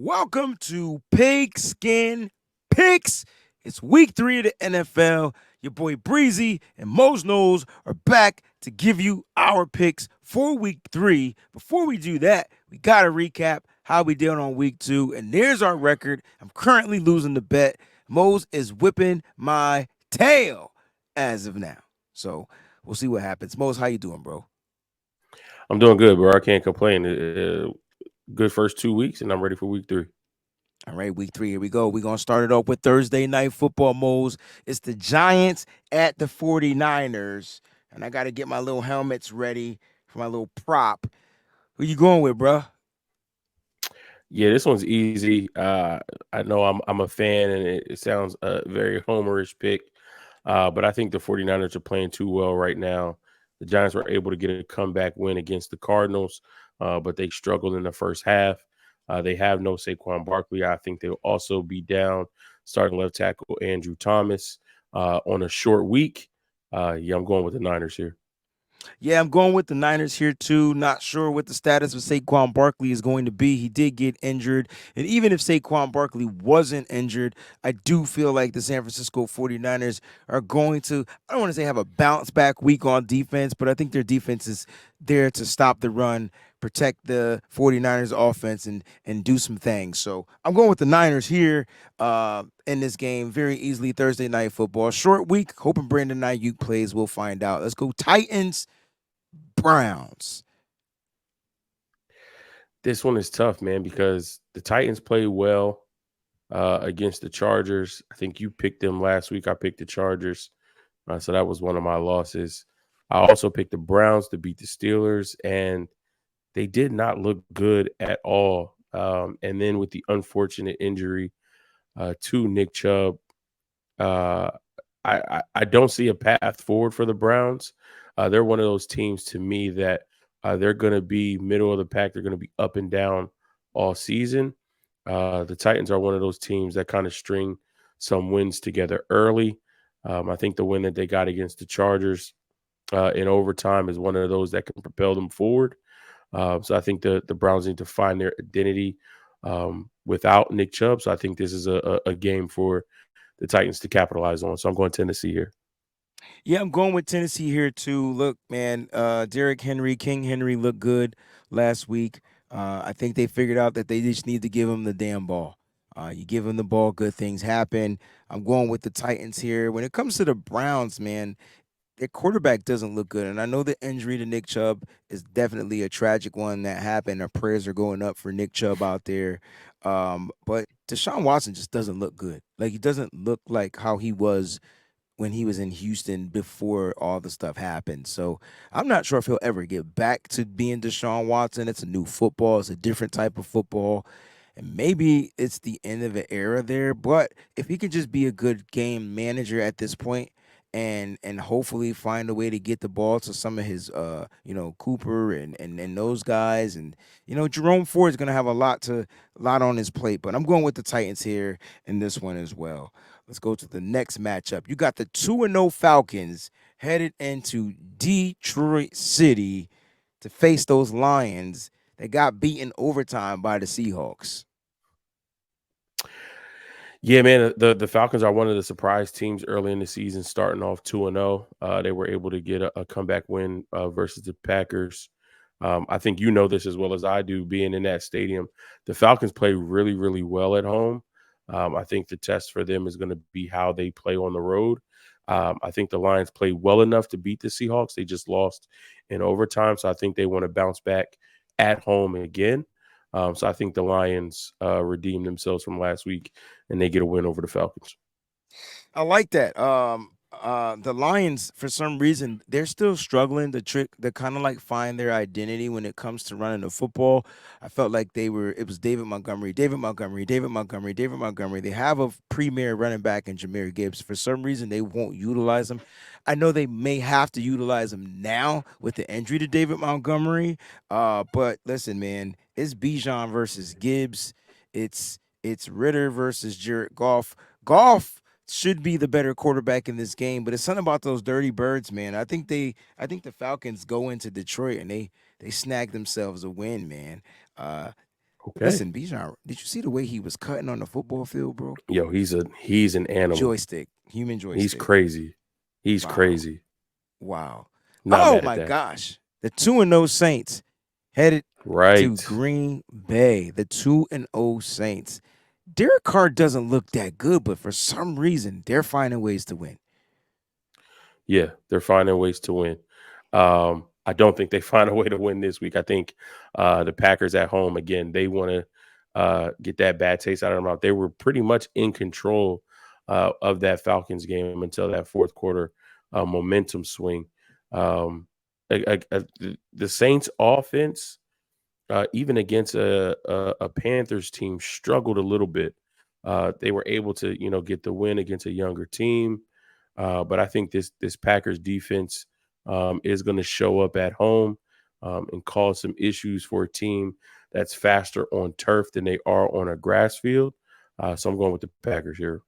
Welcome to Pigskin Picks. It's week 3 of the NFL. Your boy Breezie and Mose are back to give you our picks for week 3. Before we do that, we got to recap how we did on week 2. And there's our record. I'm currently losing the bet. Mose is whipping my tail as of now. So we'll see what happens. Mose, how you doing, bro? I'm doing good, bro. I can't complain. Good first 2 weeks, and I'm ready for week three. All right, week 3, here we go. We're going to start it off with Thursday night football modes. It's the Giants at the 49ers. And I got to get my little helmets ready for my little prop. Who you going with, bruh? Yeah, this one's easy. I know I'm a fan, and it sounds a very homerish pick, but I think the 49ers are playing too well right now. The Giants were able to get a comeback win against the Cardinals, but they struggled in the first half. They have no Saquon Barkley. I think they'll also be down starting left tackle Andrew Thomas on a short week. Yeah, I'm going with the Niners here. Yeah, I'm going with the Niners here too. Not sure what the status of Saquon Barkley is going to be. He did get injured. And even if Saquon Barkley wasn't injured, I do feel like the San Francisco 49ers are going to, I don't want to say have a bounce back week on defense, but I think their defense is there to stop the run, protect the 49ers offense, and do some things. So I'm going with the Niners here in this game very easily. Thursday night football. Short week. Hoping Brandon Ayuk plays. We'll find out. Let's go Titans Browns. This one is tough, man, because the Titans play well against the Chargers. I think you picked them last week. I picked the Chargers, so that was one of my losses. I also picked the Browns to beat the Steelers, and they did not look good at all. And then with the unfortunate injury to Nick Chubb, uh, I don't see a path forward for the Browns. They're one of those teams to me that they're going to be middle of the pack. They're going to be up and down all season. The Titans are one of those teams that kind of string some wins together early. I think the win that they got against the Chargers in overtime is one of those that can propel them forward. So I think the Browns need to find their identity without Nick Chubb. So I think this is a game for the Titans to capitalize on. So I'm going Tennessee here. Yeah, I'm going with Tennessee here too. Look, man, Derrick Henry, King Henry looked good last week. I think they figured out that they just need to give him the damn ball. You give him the ball, good things happen. I'm going with the Titans here. When it comes to the Browns, man, their quarterback doesn't look good. And I know the injury to Nick Chubb is definitely a tragic one that happened. Our prayers are going up for Nick Chubb out there. But Deshaun Watson just doesn't look good. Like, he doesn't look like how he was when he was in Houston before all the stuff happened. So I'm not sure if he'll ever get back to being Deshaun Watson. It's a new football, it's a different type of football. And maybe it's the end of an era there. But if he can just be a good game manager at this point and hopefully find a way to get the ball to some of his Cooper and those guys. And Jerome Ford is gonna have a lot on his plate. But I'm going with the Titans here in this one as well. Let's go to the next matchup. You got the 2-0 Falcons headed into Detroit City to face those Lions that got beaten overtime by the Seahawks. Yeah, man, the Falcons are one of the surprise teams early in the season, starting off 2-0. They were able to get a comeback win versus the Packers. I think you know this as well as I do, being in that stadium. The Falcons play really, really well at home. I think the test for them is going to be how they play on the road. I think the Lions play well enough to beat the Seahawks. They just lost in overtime, so I think they want to bounce back at home again. So I think the Lions redeemed themselves from last week, and they get a win over the Falcons. I like that. The Lions, for some reason, they're still struggling to kind of like find their identity when it comes to running the football. I felt like it was David Montgomery, David Montgomery, David Montgomery, David Montgomery. They have a premier running back in Jameer Gibbs. For some reason, they won't utilize him. I know they may have to utilize him now with the injury to David Montgomery. But listen, man, it's Bijan versus Gibbs. It's Ritter versus Jared Goff. Goff should be the better quarterback in this game, but it's something about those dirty birds, man. I think the Falcons go into Detroit and they snag themselves a win, man. Uh Okay. Listen, Bijan, did you see the way he was cutting on the football field, bro? Yo, he's an animal. Joystick, human He's joystick. crazy. He's Wow. crazy. Wow. Not Oh mad at my that. gosh. The 2-0 Saints headed to Right. Green Bay. The 2-0 Saints. Derek Carr doesn't look that good, but for some reason, they're finding ways to win. Yeah, they're finding ways to win. I don't think they find a way to win this week. I think the Packers at home again. They want to get that bad taste out of their mouth. They were pretty much in control of that Falcons game until that fourth quarter momentum swing. The Saints offense, even against a Panthers team, struggled a little bit. They were able to, get the win against a younger team, but I think this Packers defense is going to show up at home and cause some issues for a team that's faster on turf than they are on a grass field. So I'm going with the Packers here.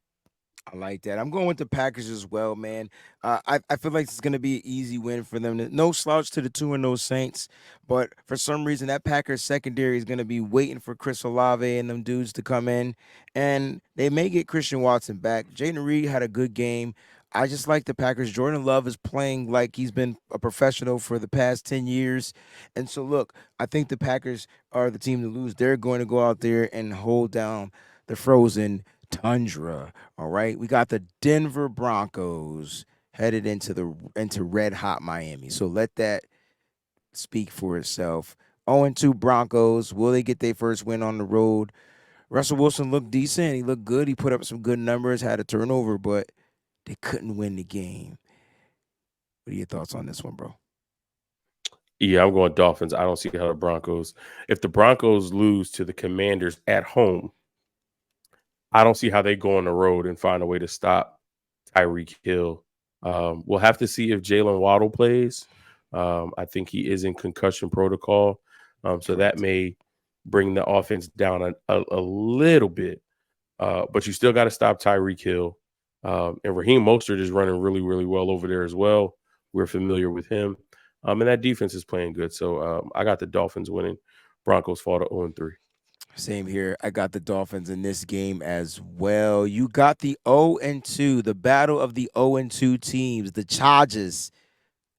I like that. I'm going with the Packers as well, man. I feel like it's going to be an easy win for them. No slouch to the 2-0 Saints, but for some reason, that Packers secondary is going to be waiting for Chris Olave and them dudes to come in, and they may get Christian Watson back. Jaden Reed had a good game. I just like the Packers. Jordan Love is playing like he's been a professional for the past 10 years. And so, look, I think the Packers are the team to lose. They're going to go out there and hold down the frozen tundra. All right, we got the Denver Broncos headed into red hot Miami. So let that speak for itself. 0-2 Broncos. Will they get their first win on the road? Russell Wilson looked decent. He looked good. He put up some good numbers, had a turnover, but they couldn't win the game. What are your thoughts on this one, bro? Yeah, I'm going Dolphins. I don't see how the Broncos. If the Broncos lose to the Commanders at home, I don't see how they go on the road and find a way to stop Tyreek Hill. We'll have to see if Jalen Waddle plays. I think he is in concussion protocol, so that Correct. may bring the offense down a little bit. But you still got to stop Tyreek Hill. And Raheem Mostert is running really, really well over there as well. We're familiar with him. And that defense is playing good. So I got the Dolphins winning. Broncos fall to 0-3. Same here. I got the Dolphins in this game as well. You got the 0-2, the battle of the 0-2 teams, the Chargers.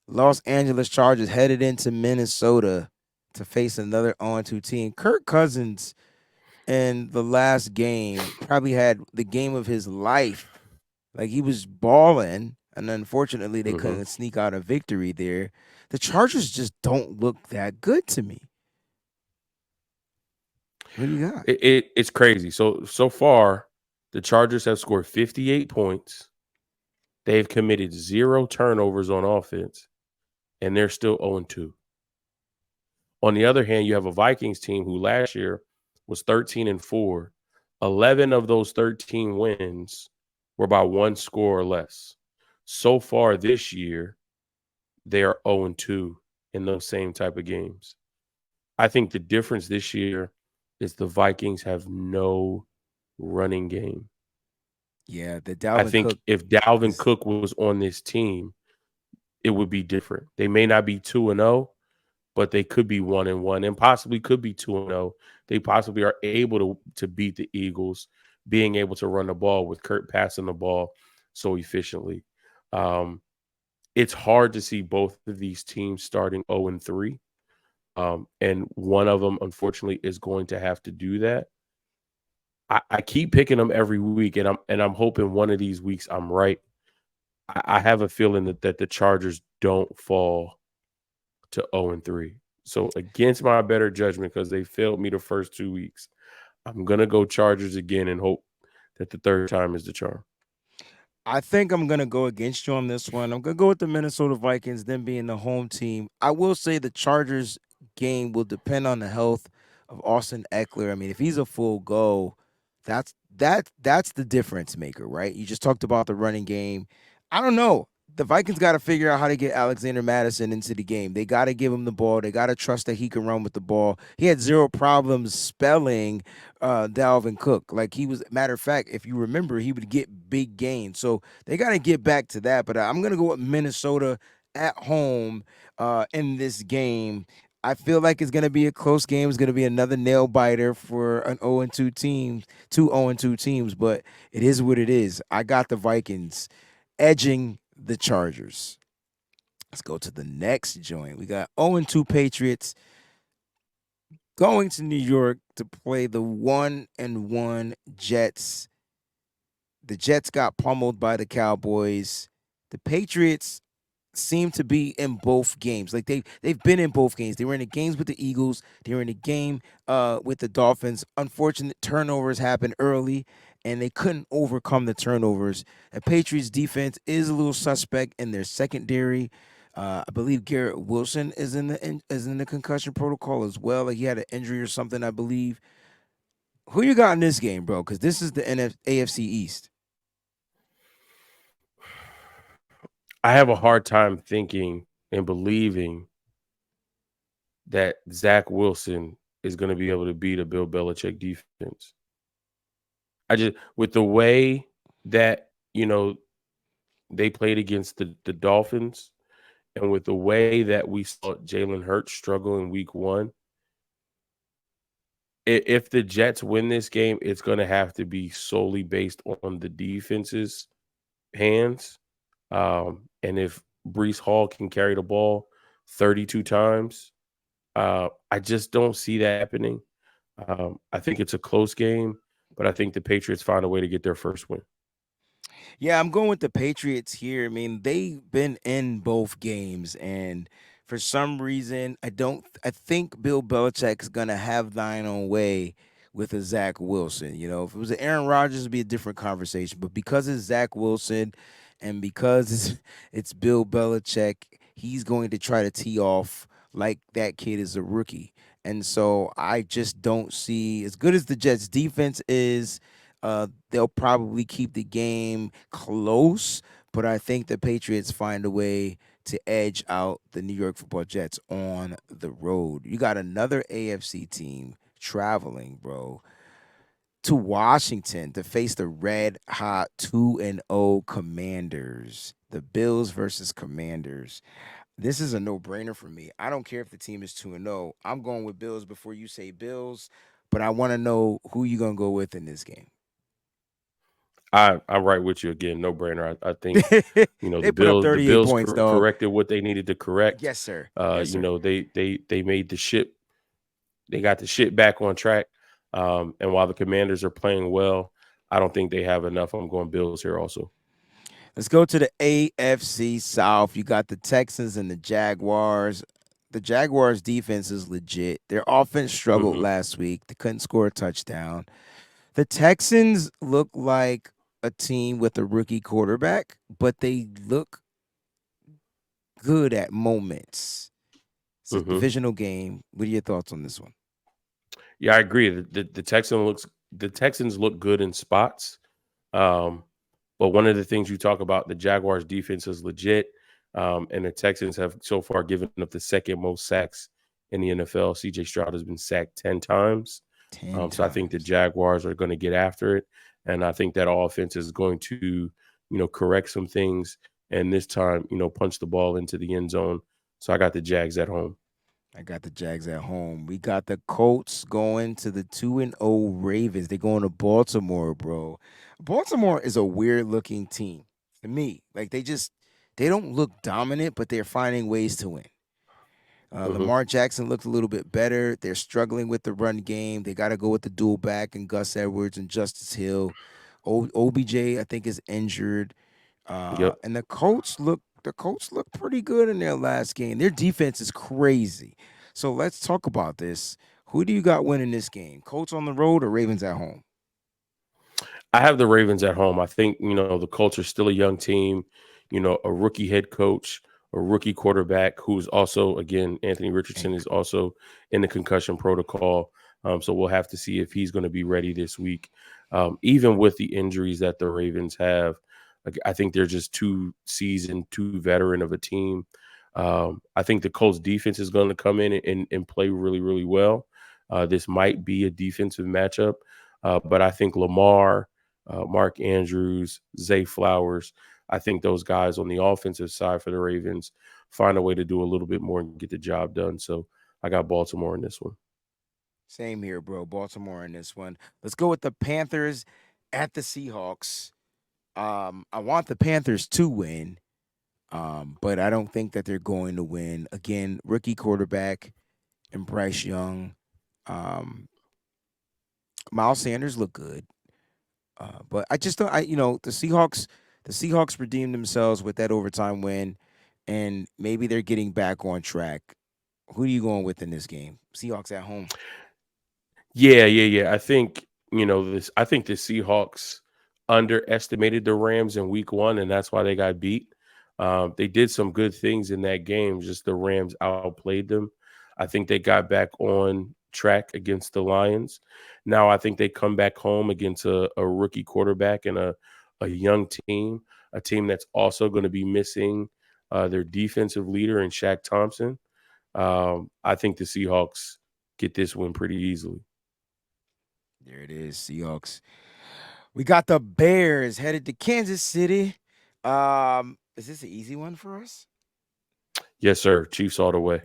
Los Angeles Chargers headed into Minnesota to face another 0-2 team. Kirk Cousins in the last game probably had the game of his life. Like he was balling, and unfortunately they Mm-hmm. couldn't sneak out a victory there. The Chargers just don't look that good to me. What do you got? It's crazy. So far, the Chargers have scored 58 points. They've committed 0 turnovers on offense, and they're still 0-2. On the other hand, you have a Vikings team who last year was 13-4. 11 of those 13 wins were by 1 score or less. So far this year, they are 0-2 in those same type of games. I think the difference this year is the Vikings have no running game. Yeah, the I Dalvin think Cook if Dalvin is Cook was on this team, it would be different. They may not be 2-0, but they could be 1-1 and possibly could be 2-0. They possibly are able to beat the Eagles, being able to run the ball with Kurt passing the ball so efficiently. Um, it's hard to see both of these teams starting 0-3. And one of them, unfortunately, is going to have to do that. I keep picking them every week, and I'm hoping one of these weeks I'm right. I have a feeling that the Chargers don't fall to 0-3. So against my better judgment, because they failed me the first 2 weeks, I'm gonna go Chargers again and hope that the third time is the charm. I think I'm gonna go against you on this one. I'm gonna go with the Minnesota Vikings, them being the home team. I will say the Chargers game will depend on the health of Austin Eckler. I mean, if he's a full go, that's the difference maker, right? You just talked about the running game. I don't know. The Vikings got to figure out how to get Alexander Madison into the game. They got to give him the ball. They got to trust that he can run with the ball. He had zero problems spelling Dalvin Cook. Like he was, matter of fact, if you remember, he would get big gains. So they got to get back to that. But I'm gonna go with Minnesota at home in this game. I feel like it's gonna be a close game. It's gonna be another nail biter for an 0-2 team, two 0-2 teams. But it is what it is. I got the Vikings edging the Chargers. Let's go to the next joint. We got 0-2 Patriots going to New York to play the 1-1 Jets. The Jets got pummeled by the Cowboys. The Patriots seem to be in both games. Like they've been in both games. They were in the games with the Eagles. They were in the game with the Dolphins. Unfortunate turnovers happened early, and they couldn't overcome the turnovers. The Patriots defense is a little suspect in their secondary. I believe Garrett Wilson is in the concussion protocol as well. Like he had an injury or something, I believe. Who you got in this game, bro? Because this is the AFC East. I have a hard time thinking and believing that Zach Wilson is going to be able to beat a Bill Belichick defense. I just with the way that they played against the Dolphins, and with the way that we saw Jalen Hurts struggle in Week 1, if the Jets win this game, it's going to have to be solely based on the defense's hands. And if Brees Hall can carry the ball 32 times, I just don't see that happening. I think it's a close game, but I think the Patriots find a way to get their first win. Yeah, I'm going with the Patriots here. I mean, they've been in both games, and for some reason, I think Bill Belichick's gonna have thine own way with a Zach Wilson. You know, if it was an Aaron Rodgers, it'd be a different conversation. But because it's Zach Wilson, and because it's Bill Belichick, he's going to try to tee off like that kid is a rookie. And so I just don't see, as good as the Jets defense is, they'll probably keep the game close, but I think the Patriots find a way to edge out the New York Football Jets on the road. You got another AFC team traveling, bro, to Washington to face the red hot 2-0 Commanders. The Bills versus Commanders. This is a no-brainer for me. I don't care if the team is 2-0. I'm going with Bills before you say Bills, but I want to know who you going to go with in this game. I'm right with you again, no brainer. I think They put up The 38 Bills points, dog. corrected what they needed to correct. Yes, sir. Yes, sir. They made the ship. They got the shit back on track. And while the Commanders are playing well, I don't think they have enough. I'm going Bills here also. Let's go to the AFC South. You got the Texans and the Jaguars. The Jaguars' defense is legit. Their offense struggled Hmm. last week. They couldn't score a touchdown. The Texans look like a team with a rookie quarterback, but they look good at moments. It's a Hmm. divisional game. What are your thoughts on this one? Yeah, I agree. The Texans look good in spots. Um, but one of the things you talk about, the Jaguars defense is legit. And the Texans have so far given up the second most sacks in the NFL. CJ Stroud has been sacked 10 times. 10 So I think the times. Jaguars are going to get after it. And I think that offense is going to, correct some things. And this time, punch the ball into the end zone. So I got the Jags at home. I got the Jags at home. We got the Colts going to the 2-0 Ravens. They're going to Baltimore, bro. Baltimore is a weird looking team to me. Like they don't look dominant, but they're finding ways to win. Hmm. Lamar Jackson looked a little bit better. They're struggling with the run game. They got to go with the dual back and Gus Edwards and Justice Hill. OBJ, I think, is injured. Yep. And the Colts look pretty good in their last game. Their defense is crazy. So let's talk about this. Who do you got winning this game? Colts on the road or Ravens at home? I have the Ravens at home. I think, the Colts are still a young team, a rookie head coach, a rookie quarterback who's also, again, Anthony Richardson And is also in the concussion protocol. So we'll have to see if he's going to be ready this week. Even with the injuries that the Ravens have, like, I think they're just too seasoned, too veteran of a team. I think the Colts defense is going to come in and play really, really well. This might be a defensive matchup, but I think Lamar, Mark Andrews, Zay Flowers. I think those guys on the offensive side for the Ravens find a way to do a little bit more and get the job done. So I got Baltimore in this one. Same here, bro. Baltimore in this one. Let's go with the Panthers at the Seahawks. I want the Panthers to win, but I don't think that they're going to win. Again, rookie quarterback and Bryce Young. Um, Miles Sanders look good, but I just don't. The Seahawks redeemed themselves with that overtime win, and maybe they're getting back on track. Who are you going with in this game? Seahawks at home. Yeah. I think this. I think the Seahawks underestimated the Rams in Week 1, and that's why they got beat. They did some good things in that game. Just the Rams outplayed them. I think they got back on track against the Lions. Now I think they come back home against a rookie quarterback and a young team, a team that's also going to be missing their defensive leader in Shaq Thompson. I think the Seahawks get this win pretty easily. There it is, Seahawks. We got the Bears headed to Kansas City. Is this an easy one for us? Yes, sir. Chiefs all the way.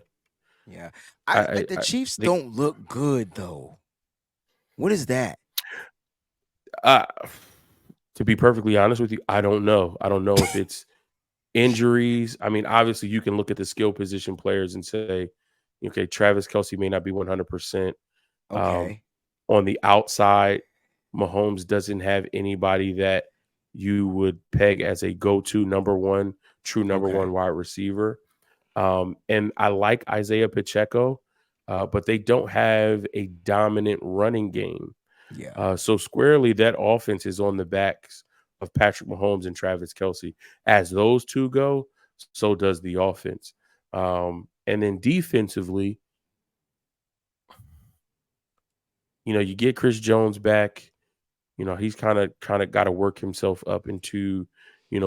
Yeah. I, The I Chiefs they, don't look good though. What is that? uh, to be perfectly honest with you, I don't know. I don't know if it's injuries. I mean, obviously, you can look at the skill position players and say, okay, Travis Kelsey may not be 100%. Um, Okay. on the outside, Mahomes doesn't have anybody that you would peg as a go-to number one, true number Okay. one wide receiver. And I like Isaiah Pacheco, but they don't have a dominant running game. Yeah. So squarely, that offense is on the backs of Patrick Mahomes and Travis Kelsey. As those two go, so does the offense. And then defensively, you get Chris Jones back. He's kind of got to work himself up into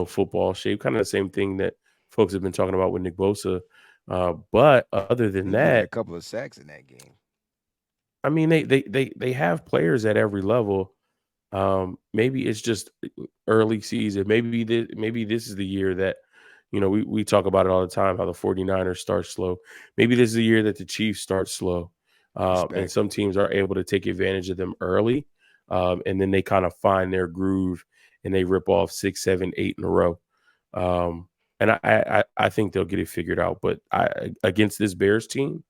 football shape. Kind of the same thing that folks have been talking about with Nick Bosa. But other I than think he had a that, couple of sacks in that game. I mean, they have players at every level. Maybe it's just early season. Maybe this is the year that we talk about it all the time, how the 49ers start slow. Maybe this is the year that the Chiefs start slow. And Respect. some teams are able to take advantage of them early. And then they kind of find their groove and they rip off 6, 7, 8 in a row. And I think they'll get it figured out. But against this Bears team,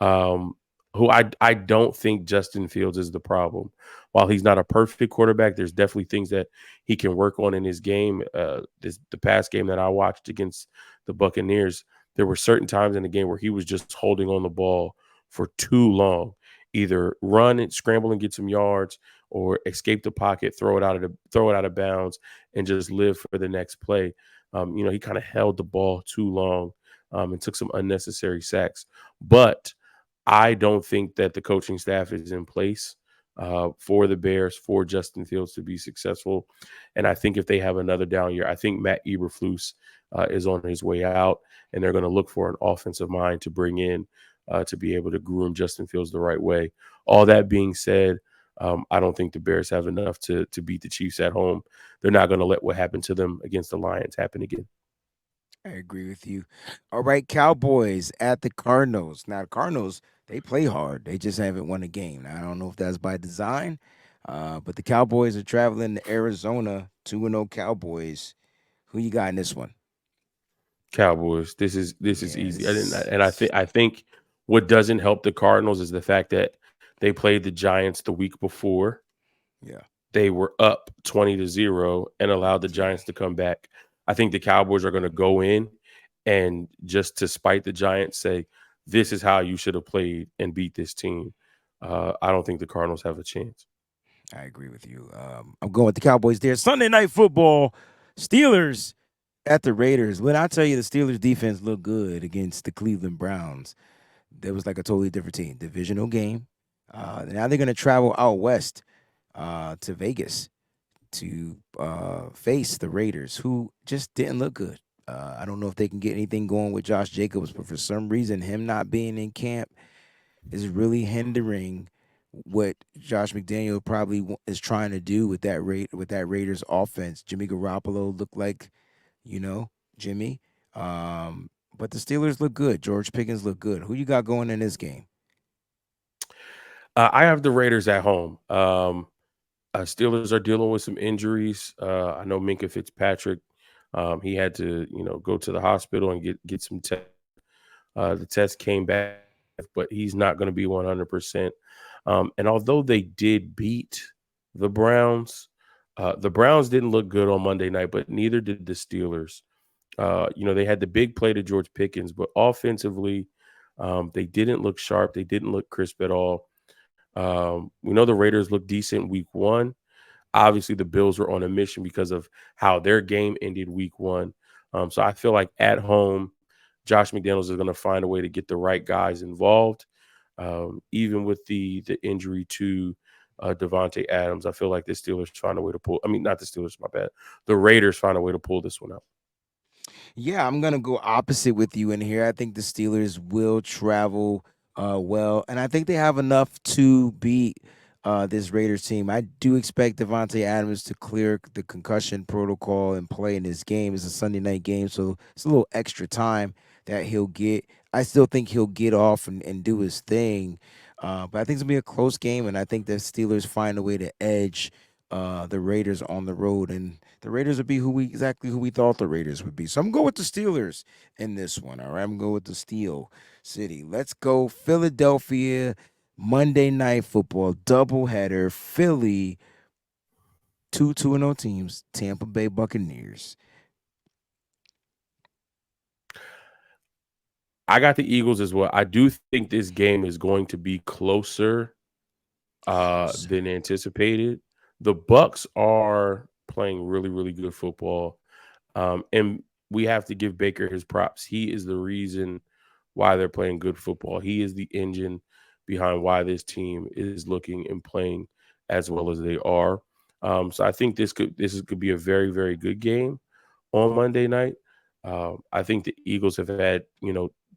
um, who I don't think Justin Fields is the problem. While he's not a perfect quarterback, there's definitely things that he can work on in his game. The past game that I watched against the Buccaneers, there were certain times in the game where he was just holding on the ball for too long. Either run and scramble and get some yards, or escape the pocket, throw it out of bounds, and just live for the next play. He kind of held the ball too long and took some unnecessary sacks. But I don't think that the coaching staff is in place for the Bears, for Justin Fields to be successful. And I think if they have another down year, I think Matt Eberflus is on his way out, and they're going to look for an offensive mind to bring in to be able to groom Justin Fields the right way. All that being said, I don't think the Bears have enough to beat the Chiefs at home. They're not going to let what happened to them against the Lions happen again. I agree with you. All right, Cowboys at the Cardinals. Now, the Cardinals, they play hard. They just haven't won a game. Now, I don't know if that's by design, but the Cowboys are traveling to Arizona, 2-0 Cowboys. Who you got in this one? Cowboys. This is easy. And I think Yes. what doesn't help the Cardinals is the fact that they played the Giants the week before. Yeah. They were up 20-0 and allowed the Yeah. Giants to come back. I think the Cowboys are going to go in and just to spite the Giants say, this is how you should have played and beat this team. I don't think the Cardinals have a chance. I agree with you. I'm going with the Cowboys there. Sunday night football. Steelers at the Raiders. When I tell you the Steelers defense looked good against the Cleveland Browns, there was like a totally different team. Divisional game. Now they're going to travel out west to Vegas to face the Raiders, who just didn't look good. I don't know if they can get anything going with Josh Jacobs, but for some reason, him not being in camp is really hindering what Josh McDaniel probably is trying to do with that Raiders offense. Jimmy Garoppolo looked like, Jimmy. Um, but the Steelers look good. George Pickens look good. Who you got going in this game? I have the Raiders at home. Steelers are dealing with some injuries. I know Minka Fitzpatrick. He had to, go to the hospital and get some tests. The test came back, but he's not going to be 100%. And although they did beat the Browns didn't look good on Monday night, but neither did the Steelers. They had the big play to George Pickens, but offensively, they didn't look sharp. They didn't look crisp at all. We know the Raiders looked decent week one. Obviously, the Bills were on a mission because of how their game ended week one. So I feel like at home, Josh McDaniels is going to find a way to get the right guys involved. Even with the injury to Devontae Adams, I feel like the Steelers find a way to pull. I mean, not the Steelers, my bad. The Raiders find a way to pull this one out. Yeah, I'm gonna go opposite with you in here. I think the Steelers will travel well, and I think they have enough to beat this Raiders team. I do expect Devontae Adams to clear the concussion protocol and play in this game. It's a Sunday night game, so it's a little extra time that he'll get. I still think he'll get off and do his thing, but I think it's gonna be a close game, and I think the Steelers find a way to edge the Raiders on the road, and the Raiders would be who we thought the Raiders would be. So I'm going with the Steelers in this one. All right, I'm going with the Steel City. Let's go Philadelphia Monday Night Football doubleheader. Philly 2-0 teams. Tampa Bay Buccaneers. I got the Eagles as well. I do think this game is going to be closer than anticipated. The Bucks are playing really, really good football, and we have to give Baker his props. He is the reason why they're playing good football. He is the engine behind why this team is looking and playing as well as they are. So I think could be a very, very good game on Monday night. I think the Eagles have had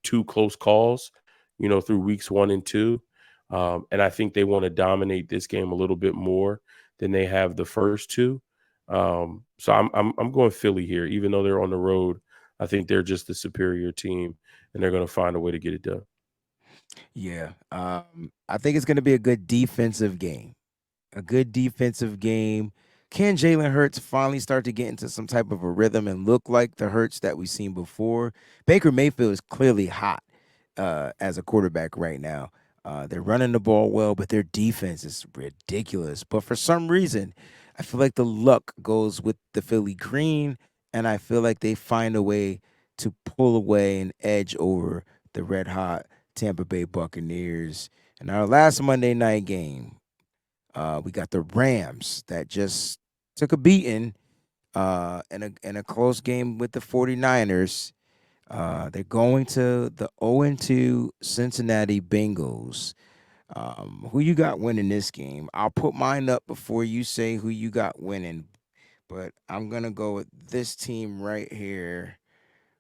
two close calls, through weeks one and two. And I think they want to dominate this game a little bit more than they have the first two. So I'm going Philly here, even though they're on the road. I think they're just the superior team, and they're going to find a way to get it done. Yeah, I think it's going to be a good defensive game. A good defensive game. Can Jalen Hurts finally start to get into some type of a rhythm and look like the Hurts that we've seen before? Baker Mayfield is clearly hot as a quarterback right now. They're running the ball well, but their defense is ridiculous. But for some reason, I feel like the luck goes with the Philly Green, and I feel like they find a way to pull away and edge over the red hot Tampa Bay Buccaneers. In our last Monday night game, we got the Rams that just took a beating in a close game with the 49ers. They're going to the 0-2 Cincinnati Bengals. Who you got winning this game? I'll put mine up before you say who you got winning, but I'm gonna go with this team right here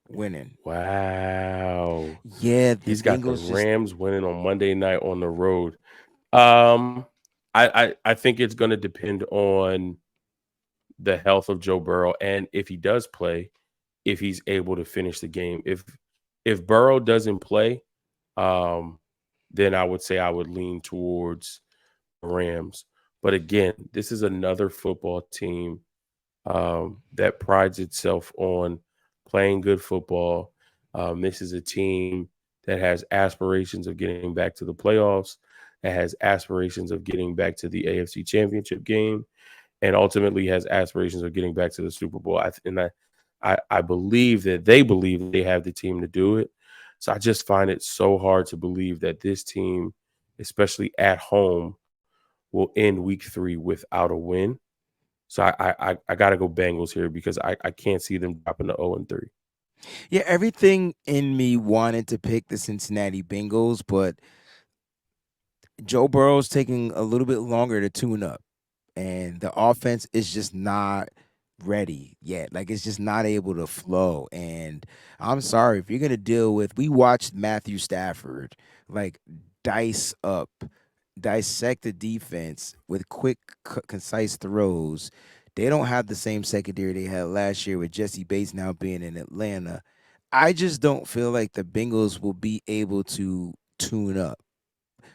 winning. Wow. Yeah, the He's got the Bengals just Rams winning on Monday night on the road. Um, I think it's going to depend on the health of Joe Burrow and if he does play, if he's able to finish the game. If Burrow doesn't play, um, then I would say I would lean towards the Rams. But again, this is another football team that prides itself on playing good football. This is a team that has aspirations of getting back to the playoffs, that has aspirations of getting back to the AFC Championship game, and ultimately has aspirations of getting back to the Super Bowl. I believe that they believe they have the team to do it. So I just find it so hard to believe that this team, especially at home, will end week three without a win. So I got to go Bengals here because I can't see them dropping to 0-3. yeah, everything in me wanted to pick the Cincinnati Bengals, but Joe Burrow's taking a little bit longer to tune up, and the offense is just not ready yet. Like it's just not able to flow. And I'm sorry if you're gonna deal with. We watched Matthew Stafford like dice up, dissect the defense with quick, concise throws. They don't have the same secondary they had last year with Jesse Bates now being in Atlanta. I just don't feel like the Bengals will be able to tune up,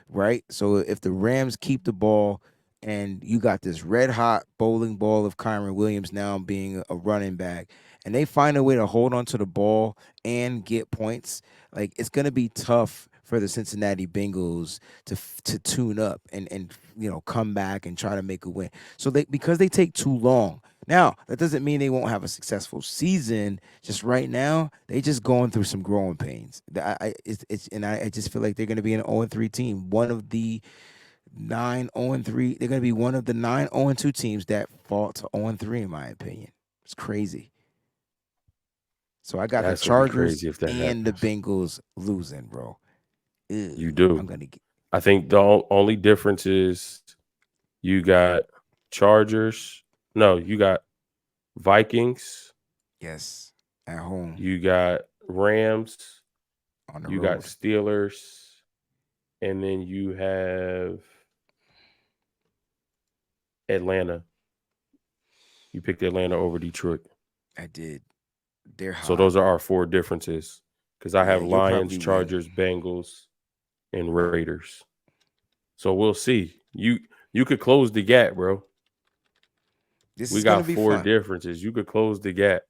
right? So if the Rams keep the ball and you got this red hot bowling ball of Kyron Williams now being a running back, and they find a way to hold on to the ball and get points, like it's gonna be tough for the Cincinnati Bengals to tune up and come back and try to make a win. So they because they take too long. Now that doesn't mean they won't have a successful season. Just right now, they just going through some growing pains. I just feel like they're going to be an 0-3 team. One of the 9-0-3. They're going to be one of the 9-0-2 teams that fall to 0-3 in my opinion. It's crazy. So I got the That's gonna be Chargers crazy if that and the happens. Bengals losing, bro. Ew, You I'm do. gonna get I think the only difference is you got Chargers. No, you got Vikings. yes at home You got Rams. on the You got road. Steelers, and then you have Atlanta. You picked Atlanta over Detroit. I did. They're So hot. those are our four differences. Because I Yeah, have you'll Lions, probably win. Chargers, Bengals, and Raiders. So we'll see. You could close the gap, bro. This We is gonna got be four fun. differences. You could close the gap.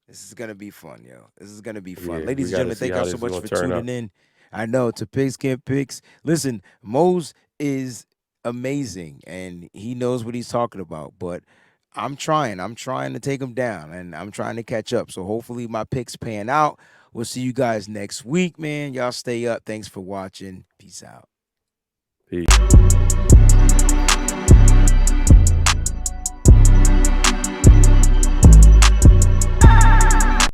This is gonna be fun, yo. This is gonna be fun. Yeah, Ladies we and got to gentlemen, see thank y'all how so this is much going for to turn tuning out. in. I know to Pigskin Picks. Listen, Mose is amazing and he knows what he's talking about, but I'm trying. I'm trying to take him down and I'm trying to catch up. So hopefully my picks pan out. We'll see you guys next week, man. Y'all stay up. Thanks for watching. Peace out. Peace.